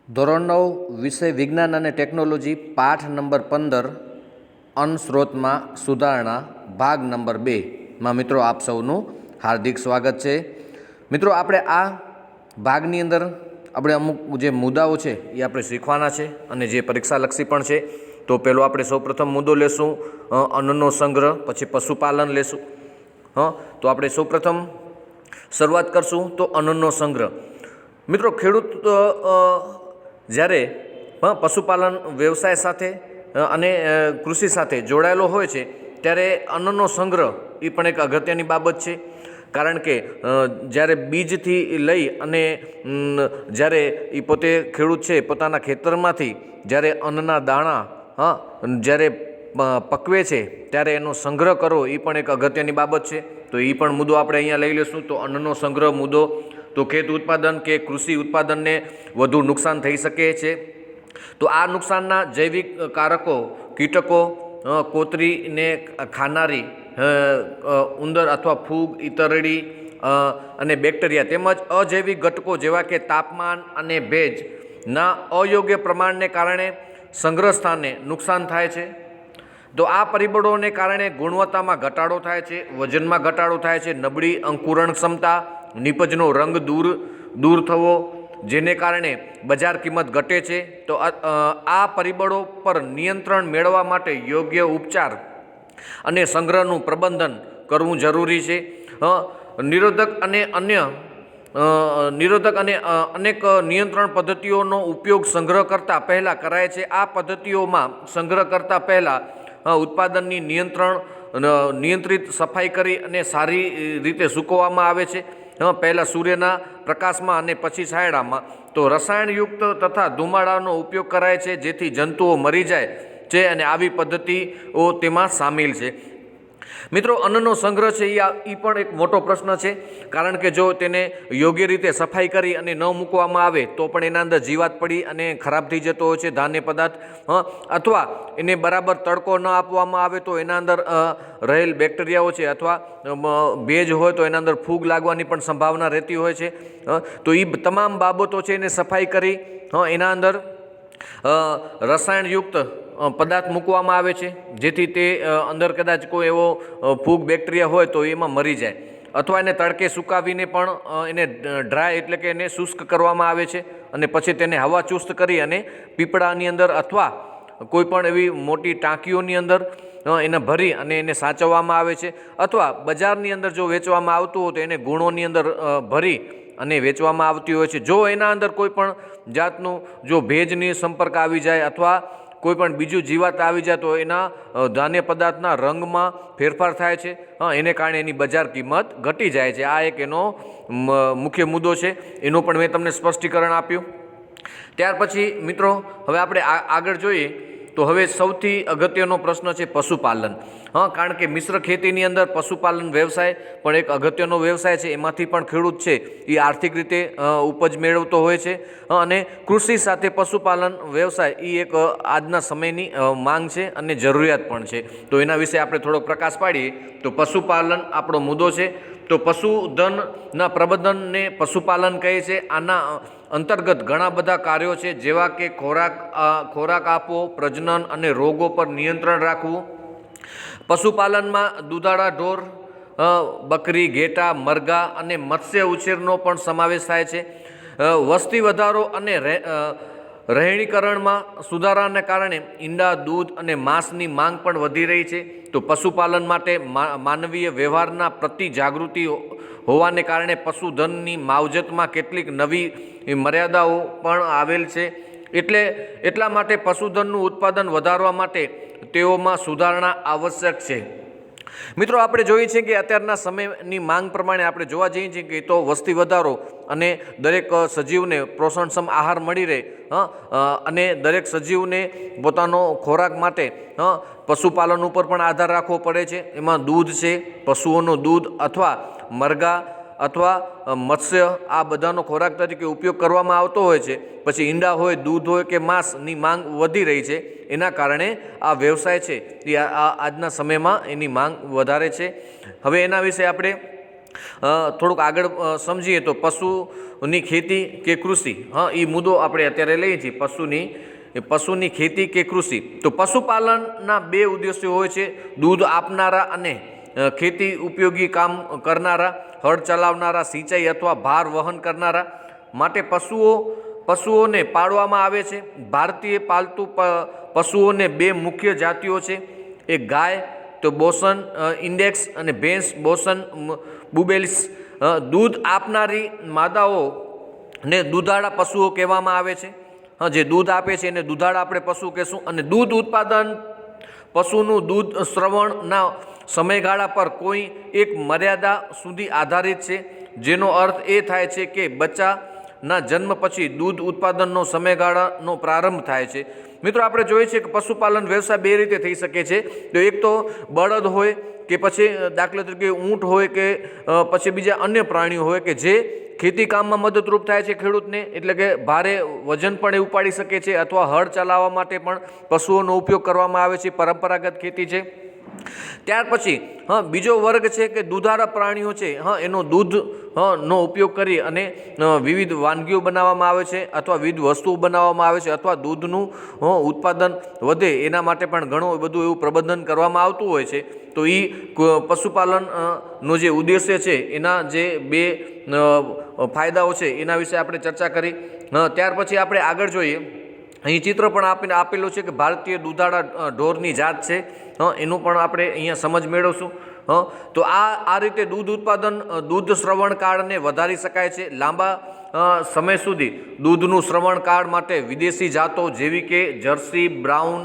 ધોરણ 9 વિષય વિજ્ઞાન અને ટેકનોલોજી પાઠ નંબર 15 અન્નસ્રોતમાં સુધારણા ભાગ નંબર 2માં મિત્રો આપ સૌનું હાર્દિક સ્વાગત છે। મિત્રો આપણે આ ભાગની અંદર આપણે અમુક જે મુદ્દાઓ છે એ આપણે શીખવાના છે અને જે પરીક્ષાલક્ષી પણ છે। તો પહેલો આપણે સૌપ્રથમ મુદ્દો લેશું અન્નનો સંગ્રહ, પછી પશુપાલન લેશું। તો આપણે સૌપ્રથમ શરૂઆત કરશું તો અન્નનો સંગ્રહ। મિત્રો ખેડૂત જ્યારે પશુપાલન વ્યવસાય સાથે અને કૃષિ સાથે જોડાયેલો હોય છે ત્યારે અન્નનો સંગ્રહ એ પણ એક અગત્યની બાબત છે। કારણ કે જ્યારે બીજથી લઈ અને જ્યારે એ પોતે ખેડૂત છે પોતાના ખેતરમાંથી જ્યારે અન્નના દાણા જ્યારે પકવે છે ત્યારે એનો સંગ્રહ કરવો એ પણ એક અગત્યની બાબત છે। તો એ પણ મુદ્દો આપણે અહીંયા લઈ લઈશું। તો અન્નનો સંગ્રહ મુદ્દો, તો ખેત ઉત્પાદન કે કૃષિ ઉત્પાદનને વધુ નુકસાન થઈ શકે છે। તો આ નુકસાનના જૈવિક કારકો કીટકો, કોતરીને ખાનારી ઉંદર અથવા ફૂગ, ઇતરડી અને બેક્ટેરિયા તેમજ અજૈવિક ઘટકો જેવા કે તાપમાન અને ભેજના અયોગ્ય પ્રમાણને કારણે સંગ્રહ સ્થાને નુકસાન થાય છે। તો આ પરિબળોને કારણે ગુણવત્તામાં ઘટાડો થાય છે, વજનમાં ઘટાડો થાય છે, નબળી અંકુરણ ક્ષમતા, નીપજનો રંગ દૂર થવો, જેને કારણે બજાર કિંમત ઘટે છે। તો આ પરિબળો પર નિયંત્રણ મેળવવા માટે યોગ્ય ઉપચાર અને સંગ્રહનું પ્રબંધન કરવું જરૂરી છે। નિરોધક અને અનેક નિયંત્રણ પદ્ધતિઓનો ઉપયોગ સંગ્રહ કરતાં પહેલાં કરાય છે। આ પદ્ધતિઓમાં સંગ્રહ કરતાં પહેલાં ઉત્પાદનની નિયંત્રિત સફાઈ કરી અને સારી રીતે સૂકવવામાં આવે છે। પહેલાં સૂર્યના પ્રકાશમાં અને પછી છાંયડામાં। તો રસાયણયુક્ત તથા ધુમાડાનો ઉપયોગ કરાય છે જેથી જંતુઓ મરી જાય છે અને આવી પદ્ધતિઓ તેમાં સામેલ છે। મિત્રો અન્નનો સંગ્રહ છે એ પણ એક મોટો પ્રશ્ન છે। કારણ કે જો તેને યોગ્ય રીતે સફાઈ કરી અને ન મૂકવામાં આવે તો પણ એના અંદર જીવાત પડી અને ખરાબ થઈ જતો હોય છે ધાન્ય પદાર્થ। અથવા એને બરાબર તડકો ન આપવામાં આવે તો એના અંદર રહેલ બેક્ટેરિયાઓ છે અથવા ભેજ હોય તો એના અંદર ફૂગ લાગવાની પણ સંભાવના રહેતી હોય છે। તો એ તમામ બાબતો છે એને સફાઈ કરી એના અંદર રસાયણયુક્ત પદાર્થ મૂકવામાં આવે છે જેથી તે અંદર કદાચ કોઈ એવો ફૂગ બેક્ટેરિયા હોય તો એમાં મરી જાય। અથવા એને તડકે સુકાવીને પણ એને ડ્રાય એટલે કે એને શુષ્ક કરવામાં આવે છે અને પછી તેને હવા ચુસ્ત કરી અને પીપળાની અંદર અથવા કોઈ પણ એવી મોટી ટાંકીઓની અંદર એને ભરી અને એને સાચવવામાં આવે છે। અથવા બજારની અંદર જો વેચવામાં આવતું હોય તો એને ગુણોની અંદર ભરી અને વેચવામાં આવતી હોય છે। જો એના અંદર કોઈ પણ જાતનું જો ભેજની સંપર્ક આવી જાય અથવા કોઈ પણ બીજું જીવાત આવી જાય તો એના ધાન્ય પદાર્થના રંગમાં ફેરફાર થાય છે, એને કારણે એની બજાર કિંમત ઘટી જાય છે। આ એક એનો મુખ્ય મુદ્દો છે, એનું પણ મેં તમને સ્પષ્ટીકરણ આપ્યું। ત્યાર પછી મિત્રો હવે આપણે આગળ જોઈએ તો હવે સૌથી અગત્યનો પ્રશ્ન છે પશુપાલન। કારણ કે મિશ્ર ખેતીની અંદર પશુપાલન વ્યવસાય પણ એક અગત્યનો વ્યવસાય છે। એમાંથી પણ ખેડૂત છે એ આર્થિક રીતે ઉપજ મેળવતો હોય છે અને કૃષિ સાથે પશુપાલન વ્યવસાય એ એક આજના સમયની માંગ છે અને જરૂરિયાત પણ છે। તો એના વિશે આપણે થોડો પ્રકાશ પાડીએ તો પશુપાલન આપણો મુદ્દો છે। તો પશુધનના પ્રબંધનને પશુપાલન કહે છે। આના અંતર્ગત ઘણા બધા કાર્યો છે જેવા કે ખોરાક આપવો, પ્રજનન અને રોગો પર નિયંત્રણ રાખવું। પશુપાલનમાં દૂધાળા ઢોર, બકરી, ઘેટા, મરઘા અને મત્સ્ય ઉછેરનો પણ સમાવેશ થાય છે। વસ્તી વધારો અને રહેણીકરણમાં સુધારાને કારણે ઈંડા, દૂધ અને માંસની માંગ પણ વધી રહી છે। તો પશુપાલન માટે માનવીય વ્યવહારના પ્રતિ જાગૃતિ હોવાને કારણે પશુધનની માવજતમાં કેટલીક નવી મર્યાદાઓ પણ આવેલ છે। એટલા માટે પશુધનનું ઉત્પાદન વધારવા માટે તેઓમાં સુધારણા આવશ્યક છે। મિત્રો આપણે જોઈએ છીએ કે અત્યારના સમયની માંગ પ્રમાણે આપણે જોવા જઈએ છીએ કે તો વસ્તી વધારો અને દરેક સજીવને પોષણક્ષમ આહાર મળી રહે અને દરેક સજીવને પોતાનો ખોરાક માટે પશુપાલન ઉપર પણ આધાર રાખવો પડે છે। એમાં દૂધ છે, પશુઓનું દૂધ અથવા મરઘા અથવા મત્સ્ય આ બધાનો ખોરાક તરીકે ઉપયોગ કરવામાં આવતો હોય છે। પછી ઈંડા હોય, દૂધ હોય કે માંસની માંગ વધી રહી છે, એના કારણે આ વ્યવસાય છે એ આજના સમયમાં એની માંગ વધારે છે। હવે એના વિશે આપણે થોડુંક આગળ સમજીએ તો પશુની ખેતી કે કૃષિ, એ મુદ્દો આપણે અત્યારે લઈએ છીએ. પશુની ખેતી કે કૃષિ. તો પશુપાલનના બે ઉદ્દેશ્યો હોય છે: દૂધ આપનારા અને ખેતી ઉપયોગી કામ કરનારા, હળ ચલાવનારા, સિંચાઈ અથવા ભાર વહન કરનારા. માટે પશુઓને પાળવામાં આવે છે. ભારતીય પાલતુ પશુઓને બે મુખ્ય જાતિઓ છે: એક ગાય તો બોસન ઇન્ડેક્સ અને ભેંસ બોસન બુબેલિસ. દૂધ આપનારી માદાઓને દૂધાળા પશુઓ કહેવામાં આવે છે. જે દૂધ આપે છે એને દૂધાળા આપણે પશુ કહેશું. અને દૂધ ઉત્પાદન પશુનું દૂધ શ્રવણના સમયગાળા પર કોઈ એક મર્યાદા સુધી આધારિત છે, જેનો અર્થ એ થાય છે કે બચ્ચાના જન્મ પછી દૂધ ઉત્પાદનનો સમયગાળાનો પ્રારંભ થાય છે. મિત્રો, આપણે જોઈએ છીએ કે પશુપાલન વ્યવસાય બે રીતે થઈ શકે છે. તો એક તો બળદ હોય કે પછી દાખલા તરીકે ઊંટ હોય કે પછી બીજા અન્ય પ્રાણીઓ હોય કે જે ખેતી કામમાં મદદરૂપ થાય છે ખેડૂતને, એટલે કે ભારે વજન પણ એ ઉપાડી શકે છે અથવા હળ ચલાવવા માટે પણ પશુઓનો ઉપયોગ કરવામાં આવે છે. પરંપરાગત ખેતી છે. ત્યાર પછી બીજો વર્ગ છે કે દૂધાળા પ્રાણીઓ છે. એનો દૂધ નો ઉપયોગ કરી અને વિવિધ વાનગીઓ બનાવવામાં આવે છે અથવા વિવિધ વસ્તુઓ બનાવવામાં આવે છે અથવા દૂધનું ઉત્પાદન વધે એના માટે પણ ઘણું બધું એવું પ્રબંધન કરવામાં આવતું હોય છે. તો એ પશુપાલનનો જે ઉદ્દેશ્ય છે એના જે બે ફાયદાઓ છે એના વિશે આપણે ચર્ચા કરી. ત્યાર પછી આપણે આગળ જોઈએ. અહીં ચિત્ર પણ આપેલું છે કે ભારતીય દૂધાળા ઢોરની જાત છે. એનું પણ આપણે અહીંયા સમજ મેળવશું. તો આ રીતે દૂધ ઉત્પાદન દૂધ શ્રવણ કાળને વધારી શકાય છે. લાંબા સમય સુધી દૂધનું શ્રવણ કાળ માટે વિદેશી જાતો જેવી કે જર્સી, બ્રાઉન,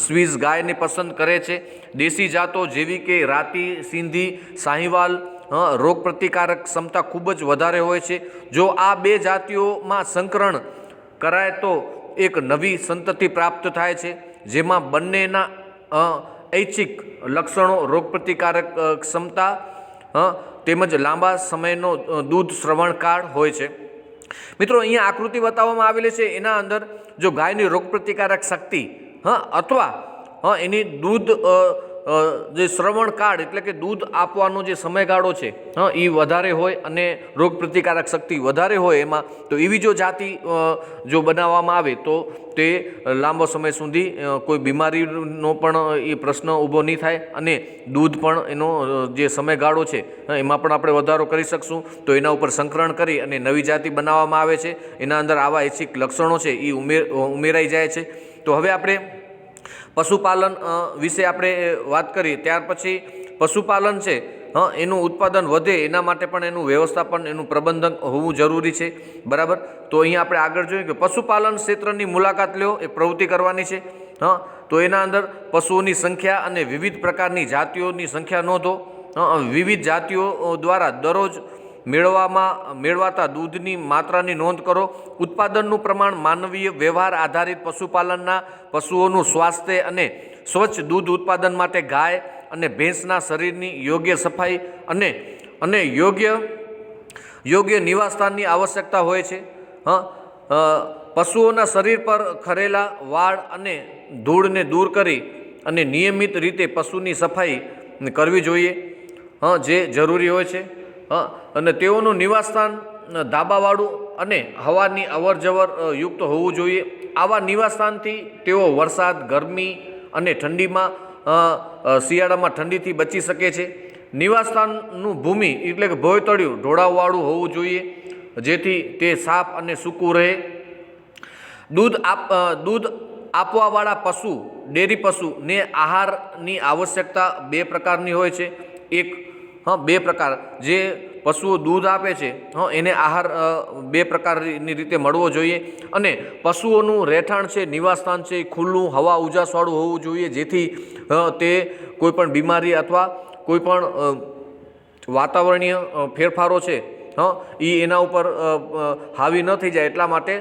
સ્વિસ ગાયને પસંદ કરે છે. દેશી જાતો જેવી કે રાતી, સિંધી, સાહીવાલ રોગપ્રતિકારક ક્ષમતા ખૂબ જ વધારે હોય છે. જો આ બે જાતિઓમાં સંકરણ કરાય તો એક નવી સંતતિ પ્રાપ્ત થાય છે, જેમાં બંનેના ઐચ્છિક લક્ષણો રોગપ્રતિકારક ક્ષમતા તેમજ લાંબા સમયનો દૂધ શ્રવણકાળ હોય છે. મિત્રો, અહીંયા આકૃતિ બતાવવામાં આવેલી છે. એના અંદર જો ગાયની રોગપ્રતિકારક શક્તિ અથવા એની દૂધ જે શ્રવણકાળ એટલે કે દૂધ આપવાનો જે સમયગાળો છે એ વધારે હોય અને રોગપ્રતિકારક શક્તિ વધારે હોય એમાં, તો એવી જો જાતિ જો બનાવવામાં આવે તો તે લાંબો સમય સુધી કોઈ બીમારીનો પણ એ પ્રશ્ન ઊભો નહીં થાય અને દૂધ પણ એનો જે સમયગાળો છે એમાં પણ આપણે વધારો કરી શકશું. તો એના ઉપર સંકલન કરી અને નવી જાતિ બનાવવામાં આવે છે. એના અંદર આવા ઐચ્છિક લક્ષણો છે એ ઉમેરાઈ જાય છે. તો હવે આપણે પશુપાલન વિશે આપણે વાત કરી. ત્યાર પછી પશુપાલન છે એનું ઉત્પાદન વધે એના માટે પણ એનું વ્યવસ્થાપન એનું પ્રબંધન હોવું જરૂરી છે. બરાબર. તો અહીંયા આપણે આગળ જોઈએ કે પશુપાલન ક્ષેત્રની મુલાકાત લો, એ પ્રવૃત્તિ કરવાની છે. તો એના અંદર પશુઓની સંખ્યા અને વિવિધ પ્રકારની જાતિઓની સંખ્યા નોંધો. વિવિધ જાતિઓ દ્વારા દરરોજ મેળવાતા દૂધની માત્રાની નોંધ કરો. ઉત્પાદનનું પ્રમાણ માનવીય વ્યવહાર આધારિત પશુપાલનના પશુઓનું સ્વાસ્થ્ય અને સ્વચ્છ દૂધ ઉત્પાદન માટે ગાય અને ભેંસના શરીરની યોગ્ય સફાઈ અને યોગ્ય નિવાસસ્થાનની આવશ્યકતા હોય છે. પશુઓના શરીર પર ખરેલા વાળ અને ધૂળને દૂર કરી અને નિયમિત રીતે પશુની સફાઈ કરવી જોઈએ, જે જરૂરી હોય છે. અને તેઓનું નિવાસસ્થાન ધાબાવાળું અને હવાની અવર જવર યુક્ત હોવું જોઈએ. આવા નિવાસસ્થાનથી તેઓ વરસાદ, ગરમી અને ઠંડીમાં શિયાળામાં ઠંડીથી બચી શકે છે. નિવાસસ્થાનનું ભૂમિ એટલે કે ભોયતળિયું ઢોળાવવાળું હોવું જોઈએ, જેથી તે સાફ અને સૂકું રહે. દૂધ આપવાવાળા પશુ, ડેરી પશુને આહારની આવશ્યકતા બે પ્રકારની હોય છે. બે પ્રકાર જે પશુઓ દૂધ આપે છે એને આહાર બે પ્રકારની રીતે મળવો જોઈએ. અને પશુઓનું રહેઠાણ છે, નિવાસસ્થાન છે, ખુલ્લું હવા ઉજાસવાળું હોવું જોઈએ, જેથી તે કોઈપણ બીમારી અથવા કોઈપણ વાતાવરણીય ફેરફારો છે એ એના ઉપર હાવી ન થઈ જાય એટલા માટે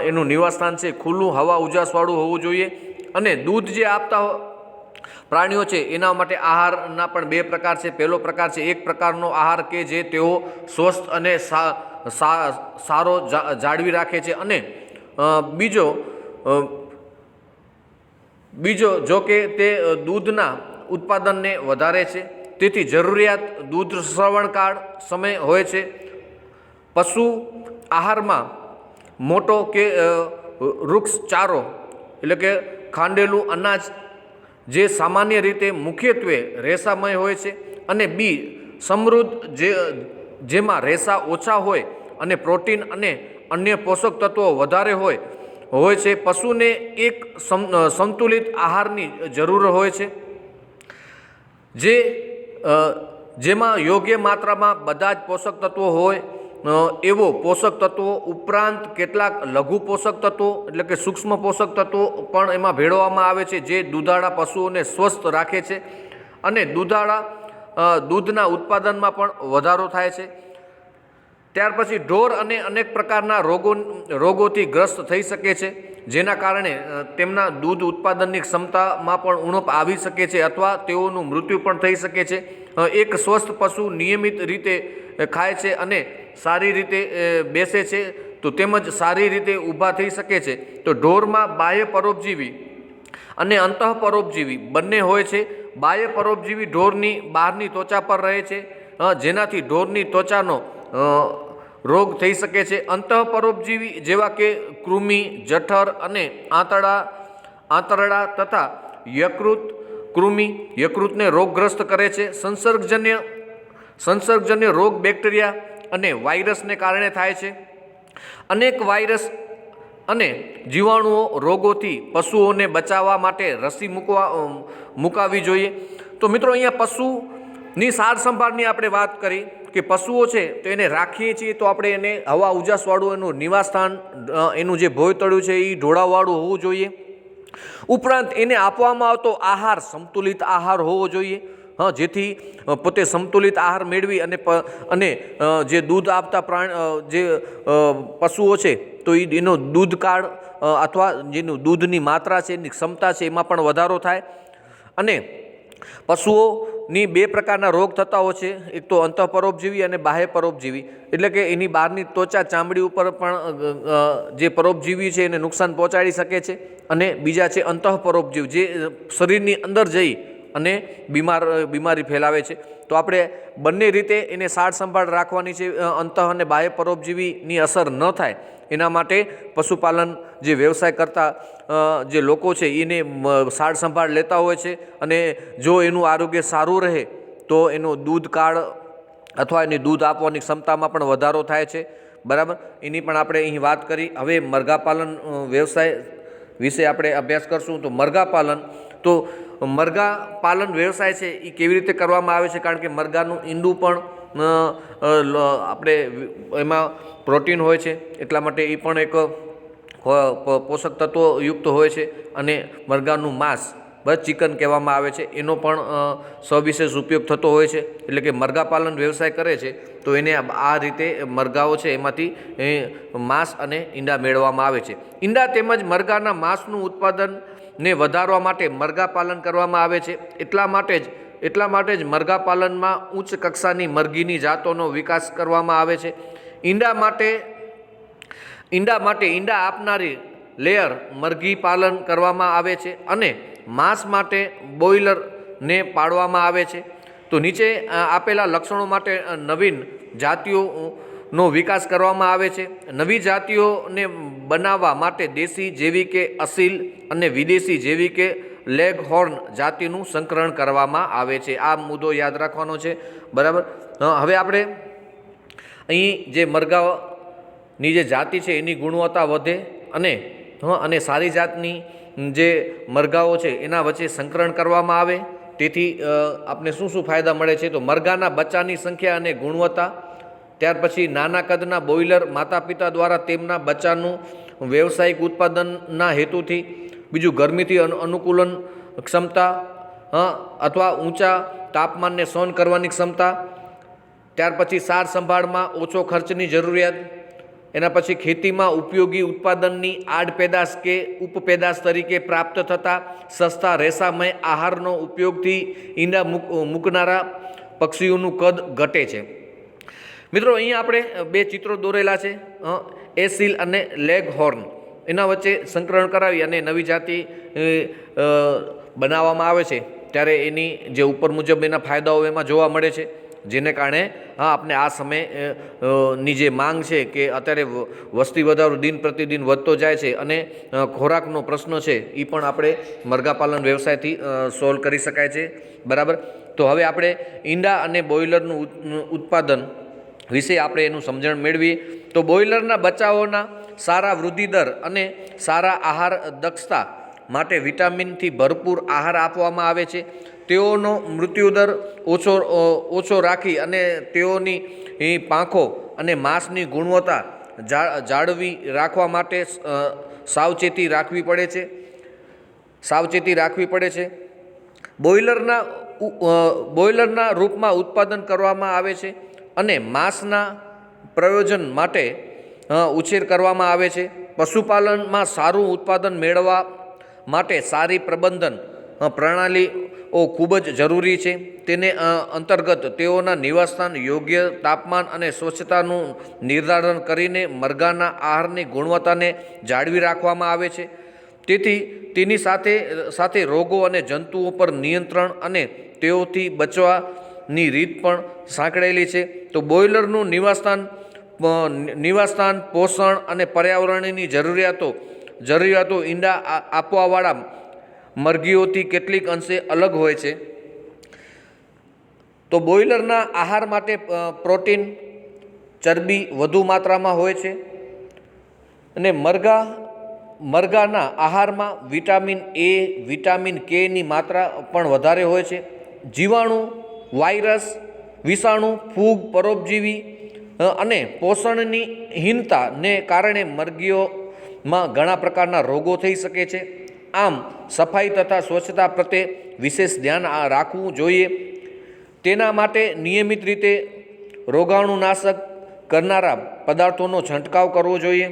એનું નિવાસસ્થાન છે ખુલ્લું હવા ઉજાસવાળું હોવું જોઈએ. અને દૂધ જે આપતા પ્રાણીઓ છે એના માટે આહારના પણ બે પ્રકાર છે. પહેલો પ્રકાર છે એક પ્રકારનો આહાર કે જે તેઓ સ્વસ્થ અને સારો જાળવી રાખે છે. અને બીજો જો કે તે દૂધના ઉત્પાદનને વધારે છે. તેથી જરૂરિયાત દૂધ શ્રવણકાળ સમય હોય છે. પશુ આહારમાં મોટો કે વૃક્ષ ચારો એટલે કે ખાંડેલું અનાજ જે સામાન્ય રીતે મુખ્યત્વે રેસામય હોય છે, અને બી સમૃદ્ધ જેમાં રેસા ઓછા હોય અને પ્રોટીન અને અન્ય પોષક તત્વો વધારે હોય છે. પશુને એક સંતુલિત આહારની જરૂર હોય છે, જેમાં યોગ્ય માત્રામાં બધા જ પોષક તત્વો હોય એવો પોષક તત્વો ઉપરાંત કેટલાક લઘુ પોષક તત્વો એટલે કે સૂક્ષ્મ પોષક તત્વો પણ એમાં ભેળવવામાં આવે છે, જે દૂધાળા પશુઓને સ્વસ્થ રાખે છે અને દૂધના ઉત્પાદનમાં પણ વધારો થાય છે. ત્યાર પછી ઢોર અને અનેક પ્રકારના રોગોથી ગ્રસ્ત થઈ શકે છે, જેના કારણે તેમના દૂધ ઉત્પાદનની ક્ષમતામાં પણ ઉણપ આવી શકે છે અથવા તેઓનું મૃત્યુ પણ થઈ શકે છે. એક સ્વસ્થ પશુ નિયમિત રીતે ખાય છે અને સારી રીતે બેસે છે તો તેમજ સારી રીતે ઊભા થઈ શકે છે. તો ઢોરમાં બાહ્ય પરોપજીવી અને અંતઃપરોપજીવી બંને હોય છે. બાહ્ય પરોપજીવી ઢોરની બહારની ત્વચા પર રહે છે, જેનાથી ઢોરની ત્વચાનો રોગ થઈ શકે છે. અંતઃપરોપજીવી જેવા કે કૃમિ, જઠર અને આંતરડા તથા યકૃતને રોગગ્રસ્ત કરે છે. સંસર્ગજન્ય રોગ બેક્ટેરિયા અને વાયરસને કારણે થાય છે. અનેક વાયરસ અને જીવાણુઓ રોગોથી પશુઓને બચાવવા માટે રસી મુકાવવી જોઈએ. તો મિત્રો અહીંયા પશુની સાર સંભાળની આપણે વાત કરી કે પશુઓ છે તો એને રાખીએ છીએ તો આપણે એને હવા ઉજાસવાળું એનું નિવાસસ્થાન, એનું જે ભોયતળું છે એ ઢોળાવવાળું હોવું જોઈએ. ઉપરાંત એને આપવામાં આવતો આહાર સંતુલિત આહાર હોવો જોઈએ, જેથી પોતે સંતુલિત આહાર મેળવી અને જે દૂધ આપતા પશુઓ છે તો એનો દૂધકાળ અથવા જેનું દૂધની માત્રા છે, એની ક્ષમતા છે, એમાં પણ વધારો થાય. અને પશુઓની બે પ્રકારના રોગ થતા હોય છે, એક તો અંતઃપરોપજીવી અને બાહ્ય પરોપજીવી, એટલે કે એની બહારની ત્વચા ચામડી ઉપર પણ જે પરોપજીવી છે એને નુકસાન પહોંચાડી શકે છે, અને બીજા છે અંતઃપરોપજીવી જે શરીરની અંદર જઈ અને બીમારી ફેલાવે છે. તો આપણે બંને રીતે એને સાર સંભાળ રાખવાની છે. અંતઃ અને બાહ્ય પરોપજીવીની અસર ન થાય એના માટે પશુપાલન જે વ્યવસાય કરતા જે લોકો છે એને સાર સંભાળ લેતા હોય છે, અને જો એનું આરોગ્ય સારું રહે તો એનો દૂધકાળ અથવા એની દૂધ આપવાની ક્ષમતામાં પણ વધારો થાય છે. બરાબર, એની પણ આપણે અહીં વાત કરી. હવે મરઘાપાલન વ્યવસાય વિશે આપણે અભ્યાસ કરશું. તો મરઘા પાલન વ્યવસાય છે એ કેવી રીતે કરવામાં આવે છે, કારણ કે મરઘાનું ઈંડું પણ આપણે એમાં પ્રોટીન હોય છે, એટલા માટે એ પણ એક પોષક તત્વો યુક્ત હોય છે. અને મરઘાનું માંસ ચિકન કહેવામાં આવે છે, એનો પણ સવિશેષ ઉપયોગ થતો હોય છે. એટલે કે મરઘા પાલન વ્યવસાય કરે છે તો એને આ રીતે મરઘાઓ છે એમાંથી માંસ અને ઈંડા મેળવવામાં આવે છે. ઈંડા તેમજ મરઘાના માંસનું ઉત્પાદનને વધારવા માટે મરઘા પાલન કરવામાં આવે છે. એટલા માટે જ મરઘા પાલનમાં ઉચ્ચ કક્ષાની મરઘીની જાતોનો વિકાસ કરવામાં આવે છે. ઈંડા માટે ઈંડા આપનારી લેયર મરઘી પાલન કરવામાં આવે છે, અને માંસ માટે બોઇલરને પાડવામાં આવે છે. તો નીચે આપેલા લક્ષણો માટે નવીન જાતિઓનો વિકાસ કરવામાં આવે છે. નવી જાતિઓને બનાવવા માટે દેશી જેવી કે અસીલ અને વિદેશી જેવી કે લેગહોર્ન જાતિનું સંકરણ કરવામાં આવે છે. આ મુદ્દો યાદ રાખવાનો છે. બરાબર, હવે આપણે અહીં જે મરઘાની જે જાતિ છે એની ગુણવત્તા વધે અને સારી જાતની જે મરઘાઓ છે એના વચ્ચે સંકરણ કરવામાં આવે, તેથી આપણે શું ફાયદા મળે છે? તો મરઘાના બચ્ચાની સંખ્યા અને ગુણવત્તા, ત્યાર પછી નાના કદના બોઇલર માતા પિતા દ્વારા તેમના બચ્ચાનું વ્યવસાયિક ઉત્પાદનના હેતુથી, બીજું ગરમીથી અનુકૂલન ક્ષમતા અથવા ઊંચા તાપમાનને સહન કરવાની ક્ષમતા, ત્યાર પછી સાર સંભાળમાં ઓછો ખર્ચની જરૂરિયાત, એના પછી ખેતીમાં ઉપયોગી ઉત્પાદનની આડપેદાશ કે ઉપપેદાશ તરીકે પ્રાપ્ત થતા સસ્તા રેસામય આહારનો ઉપયોગથી ઈંડા મૂકનારા પક્ષીઓનું કદ ઘટે છે. મિત્રો, અહીંયા આપણે બે ચિત્રો દોરેલા છે, એસીલ અને લેગહોર્ન. એના વચ્ચે સંકરણ કરાવી અને નવી જાતિ બનાવવામાં આવે છે. ત્યારે એની જે ઉપર મુજબ એના ફાયદાઓ એમાં જોવા મળે છે, જેને કારણે આપણે આ સમય ની જે માંગ છે કે અત્યારે વસ્તી વધારો દિન પ્રતિદિન વધતો જાય છે અને ખોરાકનો પ્રશ્ન છે એ પણ આપણે મરઘા પાલન વ્યવસાયથી સોલ્વ કરી શકાય છે, બરાબર. તો હવે આપણે ઈંડા અને બોઇલરનું ઉત્પાદન વિશે આપણે એનું સમજણ મેળવીએ. તો બોઇલરના બચ્ચાઓના સારા વૃદ્ધિ દર અને સારા આહાર દક્ષતા માટે વિટામિનથી ભરપૂર આહાર આપવામાં આવે છે. તેઓનો મૃત્યુદર ઓછો રાખી અને તેઓની પાંખો અને માંસની ગુણવત્તા જાળવી રાખવા માટે સાવચેતી રાખવી પડે છે. બોઇલરના રૂપમાં ઉત્પાદન કરવામાં આવે છે અને માંસના પ્રયોજન માટે ઉછેર કરવામાં આવે છે. પશુપાલનમાં સારું ઉત્પાદન મેળવવા માટે સારી પ્રબંધન પ્રણાલીઓ ખૂબ જ જરૂરી છે. તેને અંતર્ગત તેઓના નિવાસસ્થાન, યોગ્ય તાપમાન અને સ્વચ્છતાનું નિર્ધારણ કરીને મરઘાના આહારની ગુણવત્તાને જાળવી રાખવામાં આવે છે. તેથી તેની સાથે રોગો અને જંતુઓ પર નિયંત્રણ અને તેઓથી બચવાની રીત પણ સાંકળેલી છે. તો બોઇલરનું નિવાસસ્થાન, પોષણ અને પર્યાવરણની જરૂરિયાતો ઈંડા આપવાવાળા મરઘીઓથી કેટલીક અંશે અલગ હોય છે. તો બોઇલરના આહાર માટે પ્રોટીન, ચરબી વધુ માત્રામાં હોય છે અને મરઘાના આહારમાં વિટામિન એ, વિટામિન કેની માત્રા પણ વધારે હોય છે. જીવાણુ, વાયરસ, વિષાણુ, ફૂગ, પરોપજીવી અને પોષણની હીનતાને કારણે મરઘીઓમાં ઘણા પ્રકારના રોગો થઈ શકે છે. આમ સફાઈ તથા સ્વચ્છતા પ્રત્યે વિશેષ ધ્યાન રાખવું જોઈએ. તેના માટે નિયમિત રીતે રોગાણુનાશક કરનારા પદાર્થોનો છંટકાવ કરવો જોઈએ.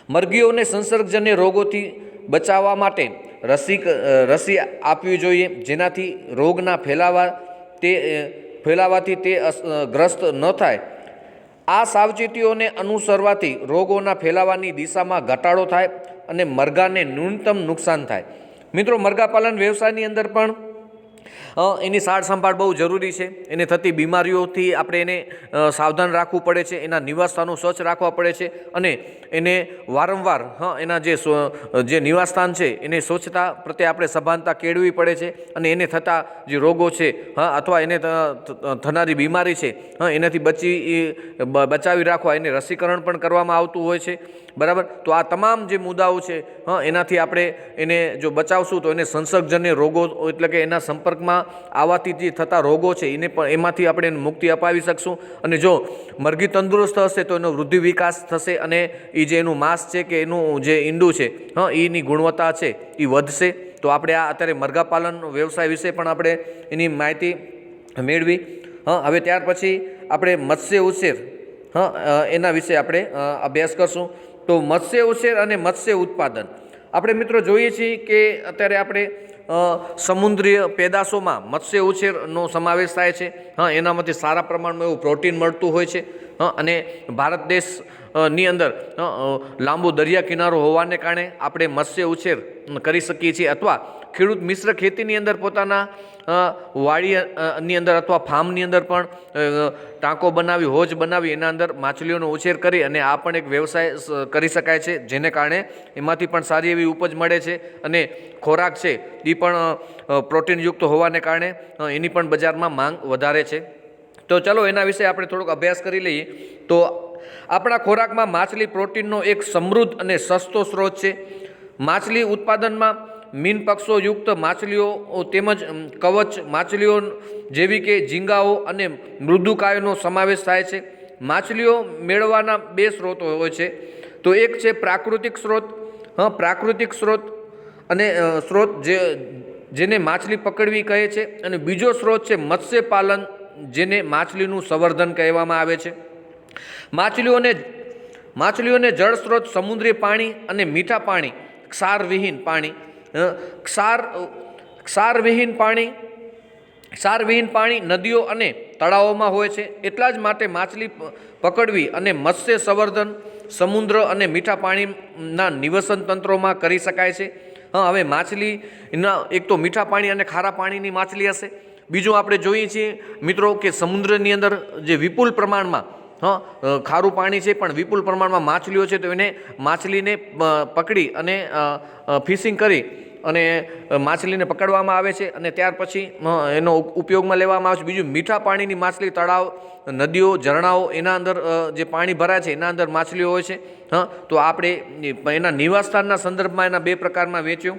મરઘીઓને સંસર્ગજન્ય રોગોથી બચાવવા માટે રસી આપવી જોઈએ, જેનાથી રોગના ફેલાવાથી તે ગ્રસ્ત ન થાય. આ સાવચેતીઓને અનુસરવાથી રોગોના ફેલાવાની દિશામાં ઘટાડો થાય અને મરઘાને ન્યૂનતમ નુકસાન થાય. મિત્રો, મરઘા પાલન વ્યવસાયની અંદર પણ એની સાર સંભાળ બહુ જરૂરી છે. એને થતી બીમારીઓથી આપણે એને સાવધાન રાખવું પડે છે. એના નિવાસસ્થાનો સ્વચ્છ રાખવા પડે છે અને એને વારંવાર એના જે નિવાસસ્થાન છે એને સ્વચ્છતા પ્રત્યે આપણે સભાનતા કેળવી પડે છે અને એને થતા જે રોગો છે અથવા એને થનારી બીમારી છે એનાથી બચાવી રાખવા એને રસીકરણ પણ કરવામાં આવતું હોય છે, બરાબર. તો આ તમામ જે મુદ્દાઓ છે એનાથી આપણે એને જો બચાવશું તો એને સંસર્ગજન્ય રોગો એટલે કે એના સંપર્કમાં આવવાથી જે થતા રોગો છે એને પણ એમાંથી આપણે મુક્તિ અપાવી શકશું. અને જો મરઘી તંદુરસ્ત હશે તો એનો વૃદ્ધિ વિકાસ થશે અને એ જે એનું માંસ છે કે એનું જે ઈંડું છે એની ગુણવત્તા છે એ વધશે. તો આપણે આ અત્યારે મરઘા પાલન વ્યવસાય વિશે પણ આપણે એની માહિતી મેળવી. હવે ત્યાર પછી આપણે મત્સ્ય ઉછેર એના વિશે આપણે અભ્યાસ કરશું. તો મત્સ્ય ઉછેર અને મત્સ્ય ઉત્પાદન આપણે મિત્રો જોઈએ છીએ કે અત્યારે આપણે સમુદ્રીય પેદાશોમાં મત્સ્ય ઉછેરનો સમાવેશ થાય છે. એનામાંથી સારા પ્રમાણમાં એવું પ્રોટીન મળતું હોય છે અને ભારત દેશની અંદર લાંબો દરિયા કિનારો હોવાને કારણે આપણે મત્સ્ય ઉછેર કરી શકીએ છીએ અથવા ખેડૂત મિશ્ર ખેતીની અંદર પોતાના વાડીની અંદર અથવા ફાર્મની અંદર પણ ટાંકો બનાવી, હોજ બનાવી એના અંદર માછલીઓનો ઉછેર કરી અને આ પણ એક વ્યવસાય કરી શકાય છે, જેને કારણે એમાંથી પણ સારી એવી ઉપજ મળે છે અને ખોરાક છે એ પણ પ્રોટીનયુક્ત હોવાને કારણે એની પણ બજારમાં માંગ વધારે છે. તો ચલો એના વિશે આપણે થોડોક અભ્યાસ કરી લઈએ. તો આપણા ખોરાકમાં માછલી પ્રોટીનનો એક સમૃદ્ધ અને સસ્તો સ્ત્રોત છે. માછલી ઉત્પાદનમાં મીનપક્ષો યુક્ત માછલીઓ તેમજ કવચ માછલીઓ જેવી કે ઝીંગાઓ અને મૃદુકાયોનો સમાવેશ થાય છે. માછલીઓ મેળવવાના બે સ્ત્રોતો હોય છે. તો એક છે પ્રાકૃતિક સ્ત્રોત અને સ્ત્રોત જેને માછલી પકડવી કહે છે, અને બીજો સ્ત્રોત છે મત્સ્ય પાલન, જેને માછલીનું સંવર્ધન કહેવામાં આવે છે. માછલીઓને જળ સ્ત્રોત સમુદ્રી પાણી અને મીઠા પાણી, ક્ષારવિહીન પાણી નદીઓ અને તળાવોમાં હોય છે. એટલા જ માટે માછલી પકડવી અને મત્સ્ય સંવર્ધન સમુદ્ર અને મીઠા પાણીના નિવસન તંત્રોમાં કરી શકાય છે. હા, હવે માછલીના એક તો મીઠા પાણી અને ખારા પાણીની માછલી હશે. બીજું આપણે જોઈએ છીએ મિત્રો કે સમુદ્રની અંદર જે વિપુલ પ્રમાણમાં ખારું પાણી છે પણ વિપુલ પ્રમાણમાં માછલીઓ છે, તો એને માછલીને પકડી અને ફિશિંગ કરી અને માછલીને પકડવામાં આવે છે અને ત્યાર પછી એનો ઉપયોગમાં લેવામાં આવે છે. બીજું મીઠા પાણીની માછલી, તળાવ, નદીઓ, ઝરણાઓ એના અંદર જે પાણી ભરાય છે એના અંદર માછલીઓ હોય છે. તો આપણે એના નિવાસસ્થાનના સંદર્ભમાં એના બે પ્રકારમાં વેચ્યું.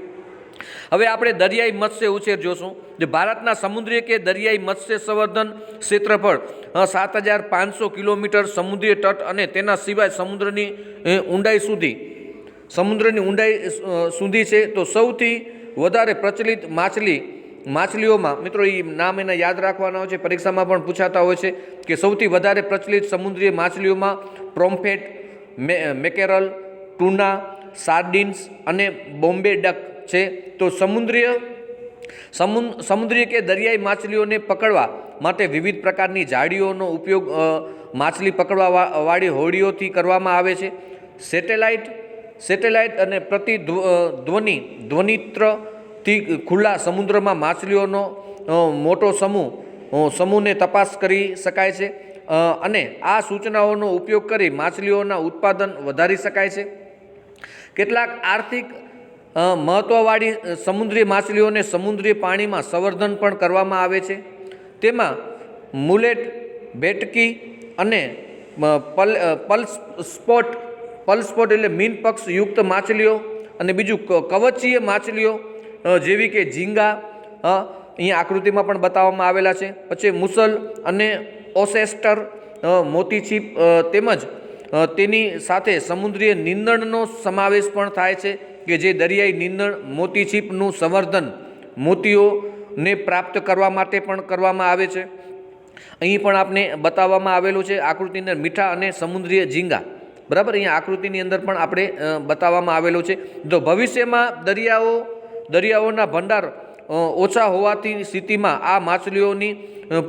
હવે આપણે દરિયાઈ મત્સ્ય ઉછેર જોશું. જે ભારતના સમુદ્રીય કે દરિયાઈ મત્સ્ય સંવર્ધન ક્ષેત્રફળ 7,500 કિલોમીટર સમુદ્રીય તટ અને તેના સિવાય સમુદ્રની ઊંડાઈ સુધી છે. તો સૌથી વધારે પ્રચલિત માછલીઓમાં મિત્રો એ નામ એના યાદ રાખવાના હોય છે, પરીક્ષામાં પણ પૂછાતા હોય છે કે સૌથી વધારે પ્રચલિત સમુદ્રીય માછલીઓમાં પ્રોમ્ફેટ, મેકેરલ, ટૂના, સાર્ડિન્સ અને બોમ્બે ડક છે. તો સમુદ્રીય કે દરિયાઈ માછલીઓને પકડવા માટે વિવિધ પ્રકારની જાળીઓનો ઉપયોગ માછલી પકડવા વાળી હોડીઓથી કરવામાં આવે છે. સેટેલાઇટ અને ધ્વનિત્રથી ખુલ્લા સમુદ્રમાં માછલીઓનો મોટો સમૂહને તપાસ કરી શકાય છે અને આ સૂચનાઓનો ઉપયોગ કરી માછલીઓના ઉત્પાદન વધારી શકાય છે. કેટલાક આર્થિક મહત્વવાળી સમુદ્રી માછલીઓને સમુદ્રી પાણીમાં સંવર્ધન પણ કરવામાં આવે છે. તેમાં મુલેટ, ભેટકી અને પલ્સપોટ એટલે મીનપક્ષ યુક્ત માછલીઓ અને બીજું કવચીય માછલીઓ જેવી કે ઝીંગા અહીંયા આકૃતિમાં પણ બતાવવામાં આવેલા છે. પછી મુસલ અને ઓસેસ્ટર, મોતીછીપ તેમજ તેની સાથે સમુદ્રીય નીંદણનો સમાવેશ પણ થાય છે કે જે દરિયાઈ નીંદણ મોતીછીપનું સંવર્ધન મોતીઓને પ્રાપ્ત કરવા માટે પણ કરવામાં આવે છે. અહીં પણ આપને બતાવવામાં આવેલું છે આકૃતિની અંદર મીઠા અને સમુદ્રીય ઝીંગા, બરાબર. અહીંયા આકૃતિની અંદર પણ આપણે બતાવવામાં આવેલું છે. તો ભવિષ્યમાં દરિયાઓના ભંડાર ઓછા હોવાથી સ્થિતિમાં આ માછલીઓની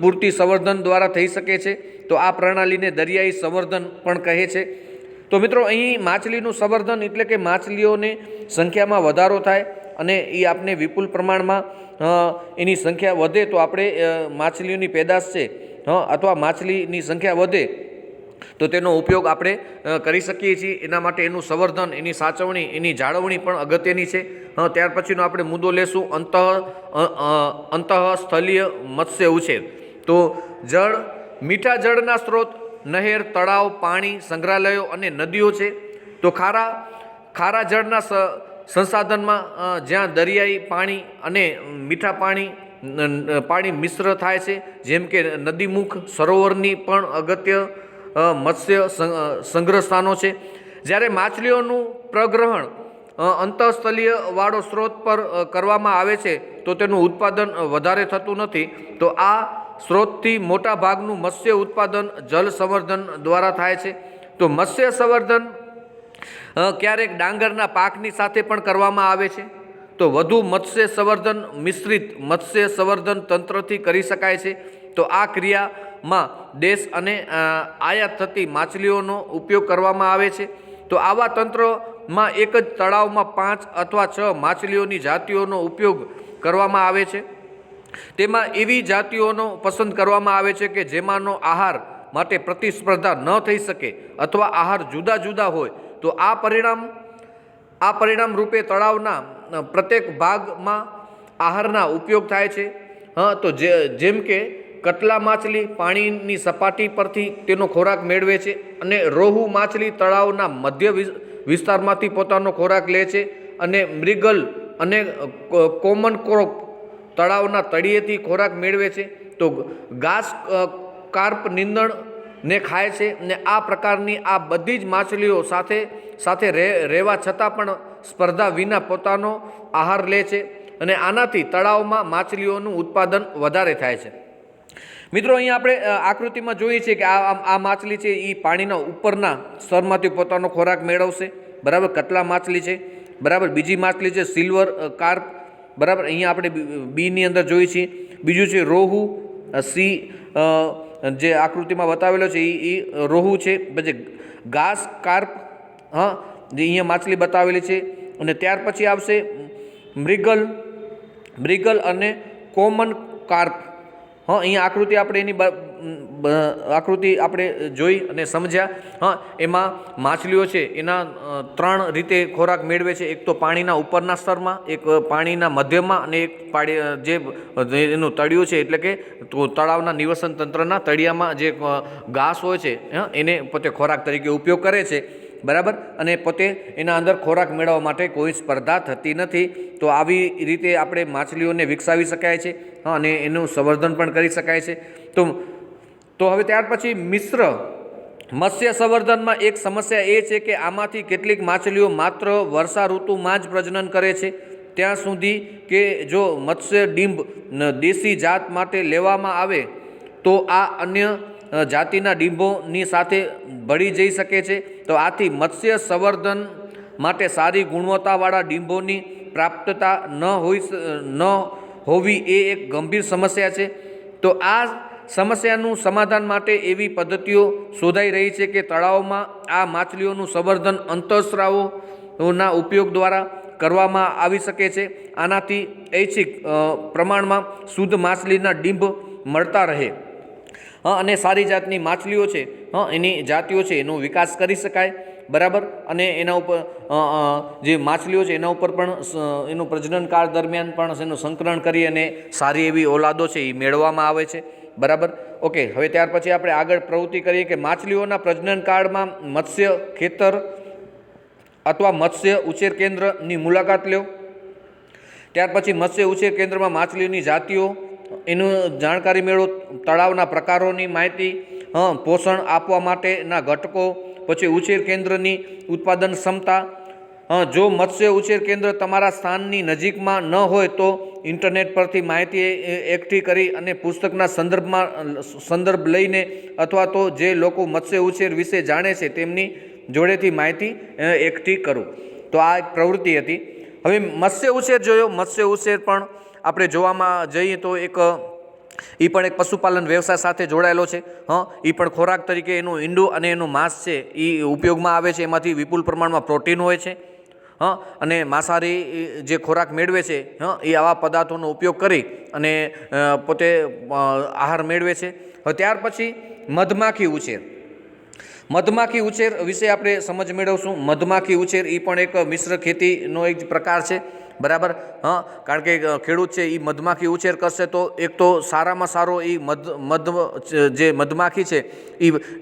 પૂરતી સંવર્ધન દ્વારા થઈ શકે છે. તો આ પ્રણાલીને દરિયાઈ સંવર્ધન પણ કહે છે. તો મિત્રો અહીં માછલીનું સંવર્ધન એટલે કે માછલીઓની સંખ્યામાં વધારો થાય અને એ આપને વિપુલ પ્રમાણમાં એની સંખ્યા વધે તો આપણે માછલીઓની પેદાશ છે અથવા માછલીની સંખ્યા વધે તો તેનો ઉપયોગ આપણે કરી શકીએ છીએ. એના માટે એનું સંવર્ધન, એની સાચવણી, એની જાળવણી પણ અગત્યની છે. ત્યાર પછીનો આપણે મુદ્દો લેશું અંતઃસ્થલીય મત્સ્ય ઉછેર. તો મીઠા જળના સ્ત્રોત, નહેર, તળાવ, પાણી સંગ્રહાલયો અને નદીઓ છે. તો ખારા જળના સંસાધનમાં જ્યાં દરિયાઈ પાણી અને મીઠા પાણી મિશ્ર થાય છે, જેમ કે નદીમુખ, સરોવરની પણ અગત્ય મત્સ્ય સંગ્રહ સ્થાનો છે. જ્યારે માછલીઓનું પ્રગ્રહણ અંતઃસ્થલીય વાળો સ્ત્રોત પર કરવામાં આવે છે તો તેનું ઉત્પાદન વધારે થતું નથી. તો આ સ્ત્રોતથી મોટા ભાગનું મત્સ્ય ઉત્પાદન જળ સંવર્ધન દ્વારા થાય છે. તો મત્સ્ય સંવર્ધન ક્યારેક ડાંગરના પાકની સાથે પણ કરવામાં આવે છે. તો વધુ મત્સ્ય સંવર્ધન મિશ્રિત મત્સ્ય સંવર્ધન તંત્રથી કરી શકાય છે. તો આ ક્રિયામાં દેશ અને આયાત થતી માછલીઓનો ઉપયોગ કરવામાં આવે છે. તો આવા તંત્રમાં એક જ તળાવમાં 5 અથવા 6 માછલીઓની જાતિઓનો ઉપયોગ કરવામાં આવે છે. તેમાં એવી જાતિઓનો પસંદ કરવામાં આવે છે કે જેમાંનો આહાર માટે પ્રતિસ્પર્ધા ન થઈ શકે અથવા આહાર જુદા જુદા હોય. તો આ પરિણામ રૂપે તળાવના પ્રત્યેક ભાગમાં આહારના ઉપયોગ થાય છે. તો જેમ કે કટલા માછલી પાણીની સપાટી પરથી તેનો ખોરાક મેળવે છે અને રોહુ માછલી તળાવના મધ્ય વિસ્તારમાંથી પોતાનો ખોરાક લે છે અને મૃગલ અને કોમન ક્રોપ તળાવના તળિયેથી ખોરાક મેળવે છે. તો ઘાસ કાર્પ નીંદણને ખાય છે અને આ પ્રકારની આ બધી જ માછલીઓ સાથે રહેવા છતાં પણ સ્પર્ધા વિના પોતાનો આહાર લે છે અને આનાથી તળાવમાં માછલીઓનું ઉત્પાદન વધારે થાય છે. મિત્રો અહીંયા આપણે આકૃતિમાં જોઈએ છીએ કે આ માછલી છે એ પાણીના ઉપરના સ્તરમાંથી પોતાનો ખોરાક મેળવશે, બરાબર. કટલા માછલી છે, બરાબર. બીજી માછલી છે સિલ્વર કાર્પ, બરાબર. અહીંયા આપણે બીની અંદર જોઈએ છીએ. બીજું છે રોહુ, જે આકૃતિમાં બતાવેલો છે એ રોહુ છે. પછી ઘાસ કાર્પ, જે અહીંયા માછલી બતાવેલી છે. અને ત્યાર પછી આવશે બ્રિગલ અને કોમન કાર્પ. અહીંયા આકૃતિ આપણે એની આકૃતિ આપણે જોઈ અને સમજ્યા. એમાં માછલીઓ છે એના 3 રીતે ખોરાક મેળવે છે. એક તો પાણીના ઉપરના સ્તરમાં, એક પાણીના મધ્યમાં અને એક જે એનું તળિયું છે એટલે કે તળાવના નિવસન તંત્રના તળિયામાં જે ઘાસ હોય છે એને પોતે ખોરાક તરીકે ઉપયોગ કરે છે. બરાબર. અને પોતે એના અંદર ખોરાક મેળવવા માટે કોઈ સ્પર્ધા થતી નથી. તો આવી રીતે આપણે માછલીઓને વિકસાવી શકાય છે અને એનું સંવર્ધન પણ કરી શકાય છે. તો હવે ત્યાર પછી મિશ્ર મત્સ્ય સંવર્ધનમાં એક સમસ્યા એ છે કે આમાંથી કેટલીક માછલીઓ માત્ર વર્ષા ઋતુમાં જ પ્રજનન કરે છે. ત્યાં સુધી કે જો મત્સ્ય ડીંભ દેશી જાત માટે લેવામાં આવે તો આ અન્ય જાતિના ડીંભોની સાથે ભળી જઈ શકે છે. તો આથી મત્સ્ય સંવર્ધન માટે સારી ગુણવત્તાવાળા ડીંભોની પ્રાપ્તતા ન હોવી એ એક ગંભીર સમસ્યા છે. તો આ સમસ્યાનું સમાધાન માટે એવી પદ્ધતિઓ શોધાઈ રહી છે કે તળાવમાં આ માછલીઓનું સંવર્ધન અંતઃસ્રાવોના ઉપયોગ દ્વારા કરવામાં આવી શકે છે. આનાથી ઐચ્છિક પ્રમાણમાં શુદ્ધ માછલીના ડીંભ મળતા રહે અને સારી જાતની માછલીઓ છે એની જાતિઓ છે એનો વિકાસ કરી શકાય. બરાબર. અને એના ઉપર જે માછલીઓ છે એના ઉપર પણ એનું પ્રજનન કાળ દરમિયાન પણ એનું સંકલન કરી અને સારી એવી ઓલાદો છે એ મેળવવામાં આવે છે. બરાબર. ઓકે. હવે ત્યાર પછી આપણે આગળ પ્રવૃત્તિ કરીએ કે માછલીઓના પ્રજનન કાળમાં મત્સ્ય ખેતર અથવા મત્સ્ય ઉછેર કેન્દ્રની મુલાકાત લો. ત્યાર પછી મત્સ્ય ઉછેર કેન્દ્રમાં માછલીઓની જાતિઓ એનું જાણકારી મેળવો, તળાવના પ્રકારોની માહિતી, પોષણ આપવા માટેના ઘટકો, પછી ઉછેર કેન્દ્રની ઉત્પાદન ક્ષમતા. જો મત્સ્ય ઉછેર કેન્દ્ર તમારા સ્થાનની નજીકમાં ન હોય તો ઇન્ટરનેટ પરથી માહિતી એકઠી કરી અને પુસ્તકના સંદર્ભ લઈને અથવા તો જે લોકો મત્સ્ય ઉછેર વિશે જાણે છે તેમની જોડેથી માહિતી એકઠી કરો. તો આ એક પ્રવૃત્તિ હતી. હવે મત્સ્ય ઉછેર જોયો. મત્સ્ય ઉછેર પણ આપણે જોવામાં જઈએ તો એ પણ એક પશુપાલન વ્યવસાય સાથે જોડાયેલો છે. એ પણ ખોરાક તરીકે એનું ઈંડું અને એનું માંસ છે એ ઉપયોગમાં આવે છે. એમાંથી વિપુલ પ્રમાણમાં પ્રોટીન હોય છે. અને માંસાહારી જે ખોરાક મેળવે છે એ આવા પદાર્થોનો ઉપયોગ કરી અને પોતે આહાર મેળવે છે. હવે ત્યાર પછી મધમાખી ઉછેર. મધમાખી ઉછેર વિશે આપણે સમજ મેળવશું. મધમાખી ઉછેર એ પણ એક મિશ્ર ખેતીનો એક પ્રકાર છે. બરાબર. કારણ કે ખેડૂત છે એ મધમાખી ઉછેર કરશે તો એક તો સારામાં સારો એ જે મધમાખી છે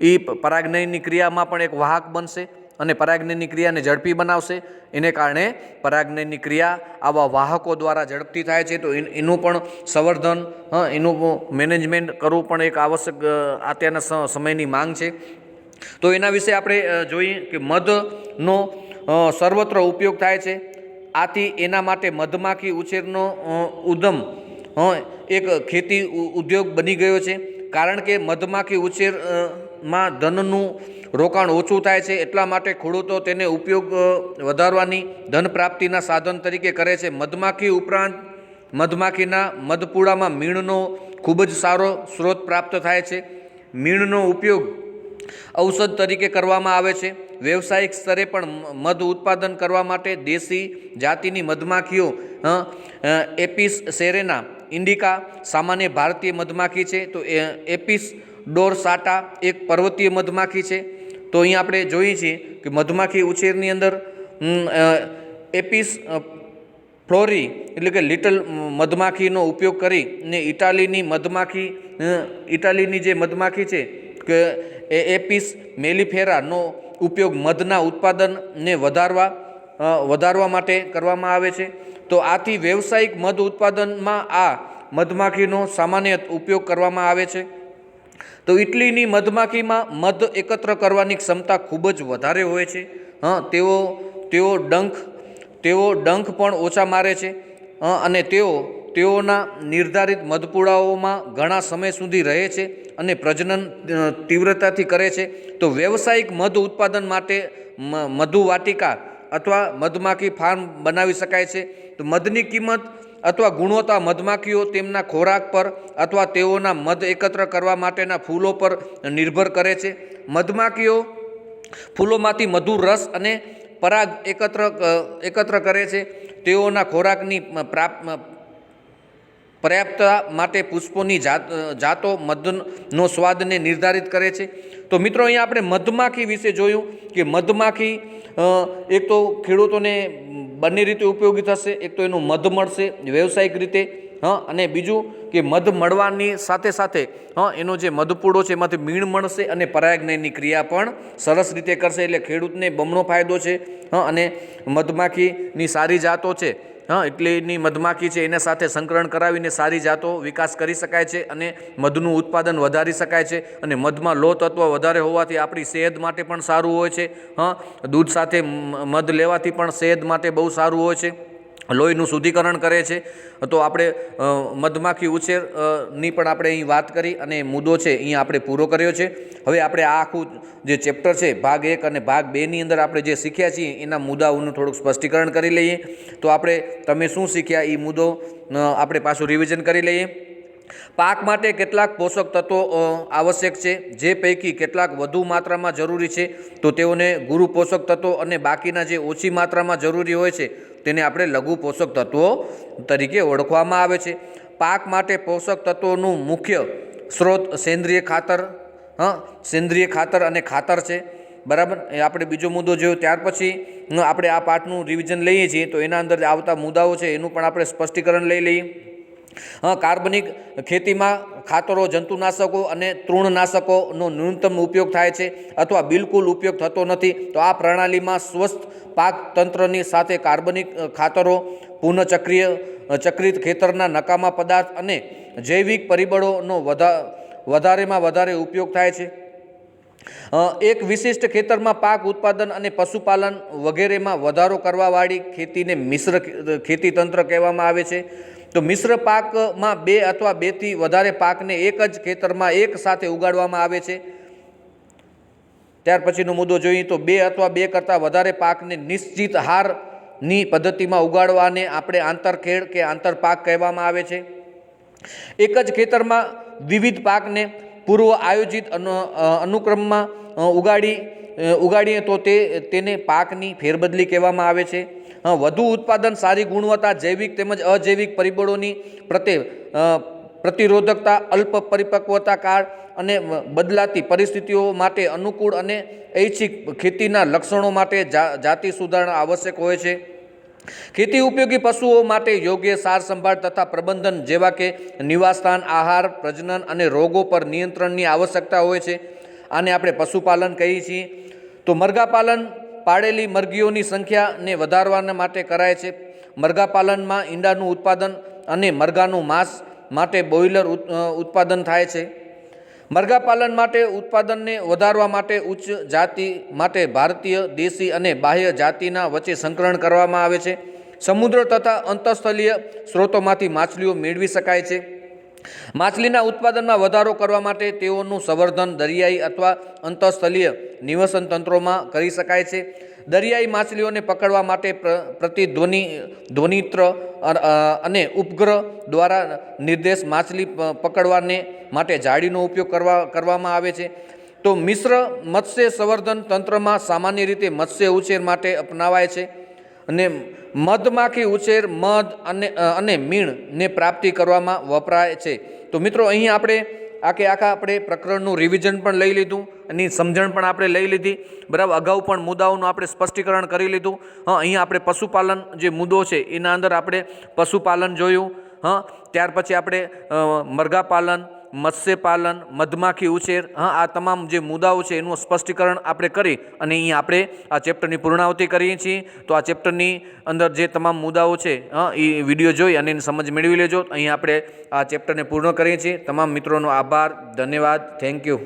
એ પરાગનયનની ક્રિયામાં પણ એક વાહક બનશે અને પરાગનયનની ક્રિયાને ઝડપી બનાવશે. એને કારણે પરાગનયનની ક્રિયા આવા વાહકો દ્વારા ઝડપથી થાય છે. તો એનું પણ સંવર્ધન, એનું મેનેજમેન્ટ કરવું પણ એક આવશ્યક અત્યારના સમયની માંગ છે. તો એના વિશે આપણે જોઈએ કે મધનો સર્વત્ર ઉપયોગ થાય છે. આથી એના માટે મધમાખી ઉછેરનો ઉદ્યમ એક ખેતી ઉદ્યોગ બની ગયો છે. કારણ કે મધમાખી ઉછેરમાં ધનનું રોકાણ ઓછું થાય છે એટલા માટે ખેડૂતો તેને ઉપયોગ વધારવાની ધન પ્રાપ્તિના સાધન તરીકે કરે છે. મધમાખી ઉપરાંત મધમાખીના મધપૂડામાં મીણનો ખૂબ જ સારો સ્ત્રોત પ્રાપ્ત થાય છે. મીણનો ઉપયોગ ઔષધ તરીકે કરવામાં આવે છે. વ્યવસાયિક સ્તરે પણ મધ ઉત્પાદન કરવા માટે દેશી જાતિની મધમાખીઓ એપિસ સેરેના ઇન્ડિકા સામાન્ય ભારતીય મધમાખી છે. તો એપિસ ડોરસાટા એક પર્વતીય મધમાખી છે. તો અહીં આપણે જોઈએ છીએ કે મધમાખી ઉછેરની અંદર એપિસ ફ્લોરી એટલે કે લિટલ મધમાખીનો ઉપયોગ કરીને ઇટાલીની જે મધમાખી છે કે એપિસ મેલિફેરાનો ઉપયોગ મધના ઉત્પાદનને વધારવા માટે કરવામાં આવે છે. તો આથી વ્યવસાયિક મધ ઉત્પાદનમાં આ મધમાખીનો સામાન્ય ઉપયોગ કરવામાં આવે છે. તો ઇટલીની મધમાખીમાં મધ એકત્ર કરવાની ક્ષમતા ખૂબ જ વધારે હોય છે. તેઓ ડંખ પણ ઓછા મારે છે અને તેઓના નિર્ધારિત મધપૂડાઓમાં ઘણા સમય સુધી રહે છે અને પ્રજનન તીવ્રતાથી કરે છે. તો વ્યવસાયિક મધ ઉત્પાદન માટે મધુ વાટિકા અથવા મધમાખી ફાર્મ બનાવી શકાય છે. તો મધની કિંમત અથવા ગુણવત્તા મધમાખીઓ તેમના ખોરાક પર અથવા તેઓના મધ એકત્ર કરવા માટેના ફૂલો પર નિર્ભર કરે છે. મધમાખીઓ ફૂલોમાંથી મધુર રસ અને પરાગ એકત્ર કરે છે, તેઓના ખોરાકની પર્યાપ્તતા માટે પુષ્પોની જાતો મધનો સ્વાદને નિર્ધારિત કરે છે. તો મિત્રો અહીંયા આપણે મધમાખી વિશે જોયું કે મધમાખી એક તો ખેડૂતોને બંને રીતે ઉપયોગી થશે. એક તો એનું મધ મળશે વ્યવસાયિક રીતે, અને બીજું કે મધ મળવાની સાથે સાથે એનો જે મધપૂડો છે એમાંથી મીણ મળશે અને પરાગનયનની ક્રિયા પણ સરસ રીતે કરશે. એટલે ખેડૂતને બમણો ફાયદો છે. અને મધમાખીની સારી જાતો છે, એટલે એની મધમાખી છે એના સાથે સંકરણ કરાવીને સારી જાતો વિકાસ કરી શકાય છે અને મધનું ઉત્પાદન વધારી શકાય છે. અને મધમાં લોહ તત્વ વધારે હોવાથી આપણી સેહત માટે પણ સારું હોય છે. દૂધ સાથે મધ લેવાથી પણ સેહત માટે બહુ સારું હોય છે, લોહીનું શુદ્ધિકરણ કરે છે. તો આપણે મધમાખી ઉછેરની પણ આપણે અહીં વાત કરી અને મુદ્દો છે અહીં આપણે પૂરો કર્યો છે. હવે આપણે આ આખું જે ચેપ્ટર છે ભાગ 1 અને ભાગ 2ની અંદર આપણે જે શીખ્યા છીએ એના મુદ્દાઓનું થોડુંક સ્પષ્ટીકરણ કરી લઈએ. તો આપણે તમે શું શીખ્યા એ મુદ્દો આપણે પાછું રિવિઝન કરી લઈએ. પાક માટે કેટલાક પોષક તત્વો આવશ્યક છે, જે પૈકી કેટલાક વધુ માત્રામાં જરૂરી છે તો તેઓને ગુરુ પોષક તત્વો અને બાકીના જે ઓછી માત્રામાં જરૂરી હોય છે તેને આપણે લઘુ પોષક તત્વો તરીકે ઓળખવામાં આવે છે. પાક માટે પોષક તત્વોનું મુખ્ય સ્ત્રોત સેન્દ્રિય ખાતર અને ખાતર છે. બરાબર, એ આપણે બીજો મુદ્દો જોયો. ત્યાર પછી આપણે આ પાઠનું રિવિઝન લઈએ છીએ તો એના અંદર આવતા મુદ્દાઓ છે એનું પણ આપણે સ્પષ્ટીકરણ લઈ લઈએ. કાર્બનિક ખેતીમાં ખાતરો, જંતુનાશકો અને તૃણનાશકોનો ન્યૂનતમ ઉપયોગ થાય છે અથવા બિલકુલ ઉપયોગ થતો નથી. તો આ પ્રણાલીમાં સ્વસ્થ પાક તંત્રની સાથે કાર્બનિક ખાતરો, ચક્રિત ખેતરના નકામા પદાર્થ અને જૈવિક પરિબળોનો વધારેમાં વધારે ઉપયોગ થાય છે. એક વિશિષ્ટ ખેતરમાં પાક ઉત્પાદન અને પશુપાલન વગેરેમાં વધારો કરવાવાળી ખેતીને મિશ્ર ખેતી તંત્ર કહેવામાં આવે છે. તો મિશ્ર પાકમાં 2 અથવા 2 થી વધારે પાકને એક જ ખેતરમાં એક સાથે ઉગાડવામાં આવે છે. ત્યાર પછીનો મુદ્દો જોઈએ તો 2 અથવા 2 કરતાં વધારે પાકને નિશ્ચિત હારની પદ્ધતિમાં ઉગાડવાને આપણે આંતરખેડ કે આંતરપાક કહેવામાં આવે છે. એક જ ખેતરમાં વિવિધ પાકને પૂર્વ આયોજિત અનુક્રમમાં ઉગાડીએ તો તેને પાકની ફેરબદલી કહેવામાં આવે છે. વધુ ઉત્પાદન, સારી ગુણવત્તા, જૈવિક તેમજ અજૈવિક પરિબળોની પ્રતિરોધકતા, અલ્પ પરિપક્વતા કાળ અને બદલાતી પરિસ્થિતિઓ માટે અનુકૂળ અને ઐચ્છિક ખેતીના લક્ષણો માટે જાતિ સુધારણા આવશ્યક હોય છે. ખેતી ઉપયોગી પશુઓ માટે યોગ્ય સાર સંભાળ તથા પ્રબંધન જેવા કે નિવાસસ્થાન, આહાર, પ્રજનન અને રોગો પર નિયંત્રણની આવશ્યકતા હોય છે. આને આપણે પશુપાલન કહીએ છીએ. તો મરઘાપાલન પાળેલી મરઘીઓની સંખ્યાને વધારવાના માટે કરાય છે. મરઘાપાલનમાં ઈંડાનું ઉત્પાદન અને મરઘાનું માંસ માટે બોઇલર ઉત્પાદન થાય છે. મરઘાપાલન માટે ઉત્પાદનને વધારવા માટે ઉચ્ચ જાતિ માટે ભારતીય, દેશી અને બાહ્ય જાતિના વચ્ચે સંકલન કરવામાં આવે છે. સમુદ્ર તથા અંતઃસ્થલીય સ્ત્રોતોમાંથી માછલીઓ મેળવી શકાય છે. માછલીના ઉત્પાદનમાં વધારો કરવા માટે તેઓનું સંવર્ધન દરિયાઈ અથવા અંતઃસ્થલીય નિવસન તંત્રોમાં કરી શકાય છે. દરિયાઈ માછલીઓને પકડવા માટે ધ્વનિત્ર અને ઉપગ્રહ દ્વારા નિર્દેશ માછલી પકડવાને માટે જાળીનો ઉપયોગ કરવામાં આવે છે. તો મિશ્ર મત્સ્ય સંવર્ધન તંત્રમાં સામાન્ય રીતે મત્સ્ય ઉછેર માટે અપનાવાય છે અને મધમાખી ઉછેર મધ અને મીણને પ્રાપ્તિ કરવામાં વપરાય છે. તો મિત્રો અહીં આપણે આપણે પ્રકરણનું રિવિઝન પણ લઈ લીધું, એની સમજણ પણ આપણે લઈ લીધી. બરાબર, અગાઉ પણ મુદ્દાઓનું આપણે સ્પષ્ટીકરણ કરી લીધું. અહીં આપણે પશુપાલન જે મુદ્દો છે એના અંદર આપણે પશુપાલન જોયું. ત્યાર પછી આપણે મરઘાપાલન, મત્સ્યપાલન, મધમાખી ઉછેર, આ તમામ જે મુદ્દાઓ છે એનું સ્પષ્ટીકરણ આપણે કરી અને અહીં આપણે આ ચેપ્ટરની પૂર્ણાવતિ કરીએ છીએ. તો આ ચેપ્ટરની અંદર જે તમામ મુદ્દાઓ છે એ વિડીયો જોઈ અને એની સમજ મેળવી લેજો. અહીં આપણે આ ચેપ્ટરને પૂર્ણ કરીએ છીએ. તમામ મિત્રોનો આભાર, ધન્યવાદ, થેન્ક યુ.